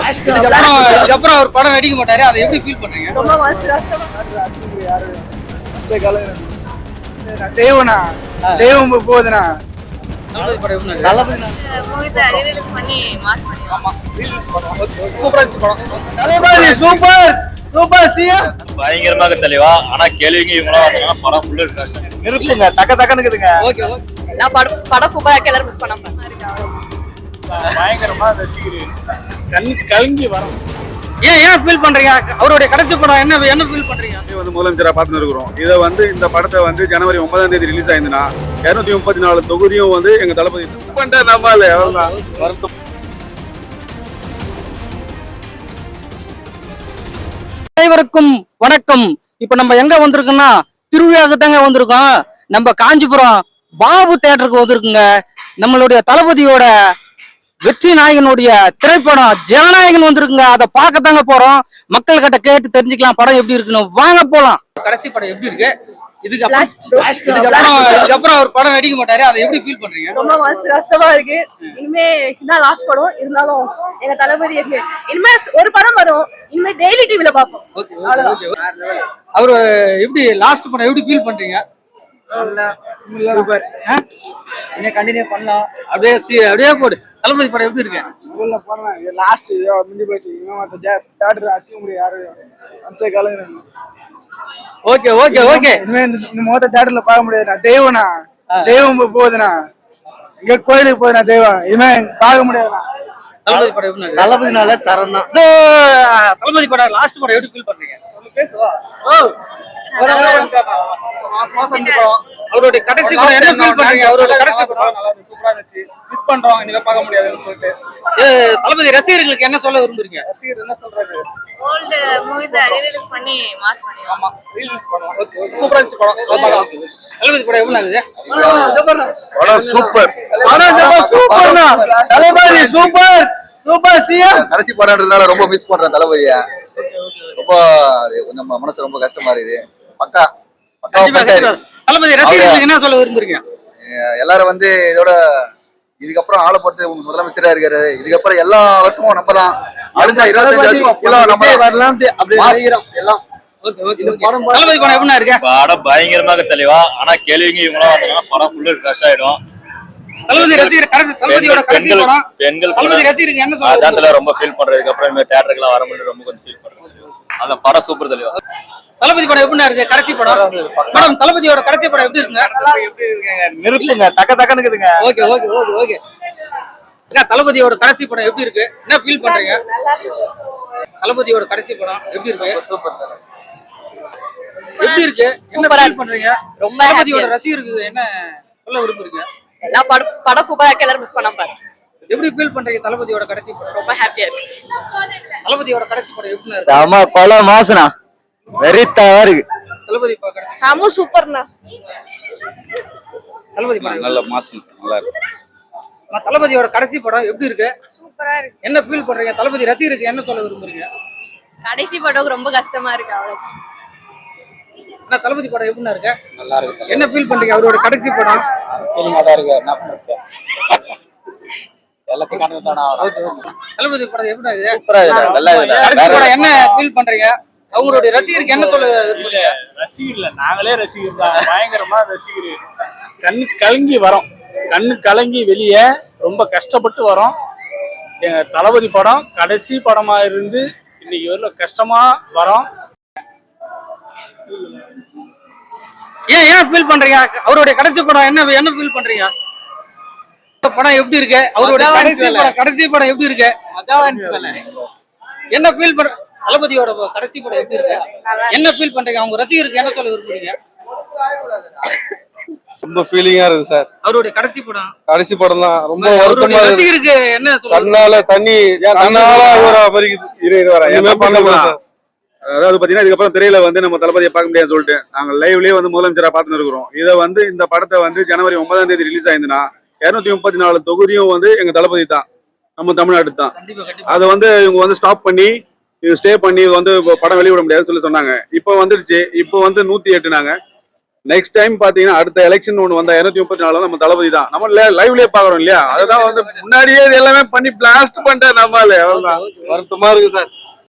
இதுக்கப்புறம் அவர் படம் நடிக்க மாட்டாரு, அதை எப்படி ஃபீல் பண்றீங்க? தேவனா தெய்வம் போகுதுண்ணா. பயங்கரமாக தெளிவா. ஆனா கேள்விங்க இவங்களாம் படம் ஃபுல்லா நிறுத்துங்க, டக்க டக்குனுக்குதுங்க. படம் சூப்பரா இருக்கு, எல்லாரும் மிஸ் பண்ணாம பயங்கரமா ரசிக்கிறேன், கண் கலங்கி வரும். ஏன் ஃபீல் பண்றீங்க? அவருடைய கடைசி படம் என்ன ஃபீல் பண்றீங்க? வந்து முதலமைச்சரா பார்த்துன்னு இருக்கிறோம். இதை வந்து இந்த படத்தை வந்து ஜனவரி 9ஆம் தேதி ரிலீஸ் ஆயிருந்தா 234 தொகுதியும் வந்து எங்க தளபதி நம்மால வருத்தம். அனைவருக்கும் வணக்கம். இப்ப நம்ம எங்க வந்திருக்கோம்னா திருவிழாக்கு தாங்க வந்திருக்கோம். நம்ம காஞ்சிபுரம் பாபு தியேட்டருக்கு வந்திருக்குங்க. நம்மளுடைய தளபதியோட வெற்றி நாயகனுடைய திரைப்படம் ஜனநாயகன் வந்திருக்குங்க. அதை பார்க்கத்தாங்க போறோம். மக்கள் கிட்ட கேட்டு தெரிஞ்சுக்கலாம் படம் எப்படி இருக்குன்னு. வாங்க போலாம். கடைசி படம் எப்படி இருக்கு? இதுக்கப்புறம் அவர் படம் நடிக்க மாட்டாரு, அதை எப்படி ஃபீல் பண்றீங்க? ரொம்ப மனசு கஷ்டமா இருக்கு. இனிமே இதுதான் லாஸ்ட் படம். இருந்தாலும் எங்க தளபதி இனிமே ஒரு படம் வரும், இனிமே டெய்லி டிவில பாப்போம். அவரு எப்படி லாஸ்ட் படம் எப்படி ஃபீல் பண்றீங்க? சூப்பர். கண்டினியூ பண்ணலாம். அப்படியே போடு. தளபதி படம் எப்படி இருக்கு? லாஸ்ட் முடிஞ்சு போச்சு. தேட்டர் அடிச்சுக்க முடியும் யாரு அன்சை காலம். Okay okay okay. இனிமே இந்த மொத்த தேட்டர்ல பார்க்க முடியாதுண்ணா. தெய்வனா தெய்வம் போகுதுண்ணா. இங்க கோயிலுக்கு போகுதுண்ணா தெய்வம். இனிமே பார்க்க முடியாதுண்ணா. தளபதி படம் எப்படி? தளபதினால தரம் தான். தளபதி படம் லாஸ்ட் படம் எப்படி ஃபீல் பண்றீங்க? அவருடைய கடைசி படம் என்ன ஃபீல் பண்றீங்க? அவருடைய கடைசி படம் சூப்பரா இருந்துச்சு. மிஸ் பண்றோம், இனிமே பார்க்க முடியாதுன்னு சொல்லிட்டு. தளபதி ரசிகர்களுக்கு என்ன சொல்ல விரும்புறீங்க? ரசிகர் என்ன சொல்றாரு? ஓல்ட் மூவிஸ் ரீரிலீஸ் பண்ணி மாஸ் பண்ணிடுவாங்க. ஆமா, ரீலீஸ் பண்ணுவோம். சூப்பரா இருந்துச்சு படம். தளபதி படம் எப்படி இருந்துச்சு? படம் சூப்பர். சூப்பர்னா தளபதி சூப்பர் சூப்பர். சிஎம் கடைசி படம்ன்றதுனால ரொம்ப மிஸ் பண்றேன் தளபதிய. ரொம்ப கொஞ்சம் மனசு ரொம்ப கஷ்டமா இருக்குது. பக்கா தளபதி ரசிகர்களுக்கு என்ன சொல்ல விரும்புறீங்க? எல்லாரும் வந்து இதோட இதுக்கப்புறம் ஆளை போட்டு முதலமைச்சரா இருக்காரு. இதுக்கப்புறம் எல்லா வருஷமும் நம்ம தான். அடுத்த 25 வருஷம் தளபதி படம் எப்படி இருக்கு? படம் பயங்கரமாக தெளிவா. ஆனா கேள்விங்க இவங்களாம் படம் ஃபுல்லா ரஷ் ஆயிடும். தளபதி ரசிகர் தளபதியோட கடைசி படம் பெண்கள் தளபதி ரசிகருக்கு என்ன சொல்ல? அதான்ல ரொம்ப ஃபீல் பண்றதுக்கு அப்புறம் இந்த தியேட்டருக்குலாம் வர முடியல, ரொம்ப கொஞ்சம் ஃபீல் பண்றேன். அந்த படம் சூப்பர் தெளிவா. தளபதி படம் எப்படி இருக்கு? கடைசி படம் மேடம், தளபதியோட கடைசி படம் எப்படி இருக்குங்க? எப்படி இருக்குங்க? நிறுத்துங்க, டக்க டக்குனுக்குதுங்க. Okay okay okay okay. தளபதியோட கடைசி படம் எப்படி இருக்கு? என்ன ஃபீல் பண்றீங்க? தளபதியோட கடைசி படம் எப்படி இருக்கு? எப்படி இருக்கு? என்ன ஃபீல் பண்றீங்க? ரொம்ப தளபதியோட ரசிகருக்கு என்ன சொல்ல விரும்புறீங்க? எல்லா படம் சூப்பரா இருக்கு, எல்லாரும் மிஸ் பண்ணாம பாருங்க. எப்படி ஃபீல் பண்றீங்க? தளபதியோட கடைசி படம் ரொம்ப ஹாப்பியா இருக்கு. தளபதியோட கடைசி படம் எப்படி இருக்கு? செம கொல மாசனா வெறித்தவா இருக்கு. தளபதி படம் சாமு சூப்பர்னா. தளபதி படம் நல்ல மாசம் நல்லா இருக்கு. தளபதியோட கடைசி படம் எப்படி இருக்கு? சூப்பரா இருக்கு. என்ன ஃபீல் பண்றீங்க? தளபதி ரசிகருக்கு என்ன சொல்ல விரும்புறீங்க? கடைசி படம் ரொம்ப கஷ்டமா இருக்கு அவ்வளவு. தளபதி படம் எப்படி இருக்கு? நல்லா இருக்கு. என்ன ஃபீல் பண்றீங்க? அவரோட கடைசி படம் ஃபீலிங்கா தான் இருக்கு. என்ன பண்றது? எல்லாத்தையும் கண்டது தானா? தளபதி படம் எப்படி இருக்கு? சூப்பரா இருக்கு. நல்லா இருக்கு. கடைசி படம் என்ன ஃபீல் பண்றீங்க? அவங்களுடைய ரசிகருக்கு என்ன சொல்ல விரும்புறீங்க? ரசிகர்ல நாங்களே ரசிகர் தான். பயங்கரமா ரசிகர். கண்ணு கலங்கி வரோம். கண்ணு கலங்கி வெளியே ரொம்ப கஷ்டப்பட்டு வரோம். எங்க தளபதி படம் கடைசி படமா இருந்து இன்னைக்கு வரல கஷ்டமா வரோம். ஏன் ஃபீல் பண்றீங்க? அவருடைய கடைசி படம் என்ன ஃபீல் பண்றீங்க? படம் எப்படி இருக்கு? அவருடைய கடைசி படம் எப்படி இருக்கு? என்ன ஃபீல் பண்ற? தளபதியோட கடைசி படம் எப்படி இருக்கு? என்ன ஃபீல் பண்றீங்க? அவங்க ரசிகருக்கு என்ன சொல்ல விரும்புறீங்க? ரொம்ப ஃபீலிங்கா இருக்கு சார். அவருடைய கடைசி படம் தான் ரொம்ப அவருடைய ரசிகருக்கு என்ன சொல்ல? கண்ணால தண்ணி அதாவது பாத்தீங்கன்னா இதுக்கப்புறம் திரையில வந்து நம்ம தளபதியை பார்க்க முடியாதுன்னு சொல்லிட்டு நாங்க லைவ்லயே வந்து முதலமைச்சரா பார்த்துன்னு இருக்கிறோம். இதை வந்து இந்த படத்தை வந்து ஜனவரி 9ஆம் தேதி ரிலீஸ் ஆயிருந்தா 234 தொகுதியும் வந்து எங்க தளபதி தான், நம்ம தமிழ்நாடு தான். அதை வந்து இவங்க வந்து ஸ்டாப் பண்ணி ஸ்டே பண்ணி இது வந்து படம் வெளியிட முடியாதுன்னு சொல்லி சொன்னாங்க. இப்போ வந்துடுச்சு. இப்போ வந்து 108 நாங்க நெக்ஸ்ட் டைம் பாத்தீங்கன்னா அடுத்த எலெக்ஷன் ஒண்ணு வந்தா 234 நம்ம தளபதி தான். நம்ம லைவ்லயே பாக்குறோம் இல்லையா, அதுதான் வந்து முன்னாடியே இது எல்லாமே பண்ணி பிளாஸ்ட் பண்ணிட்டாரு நம்மால. அவ்வளவுதான். வருத்தமா இருக்கு சார்.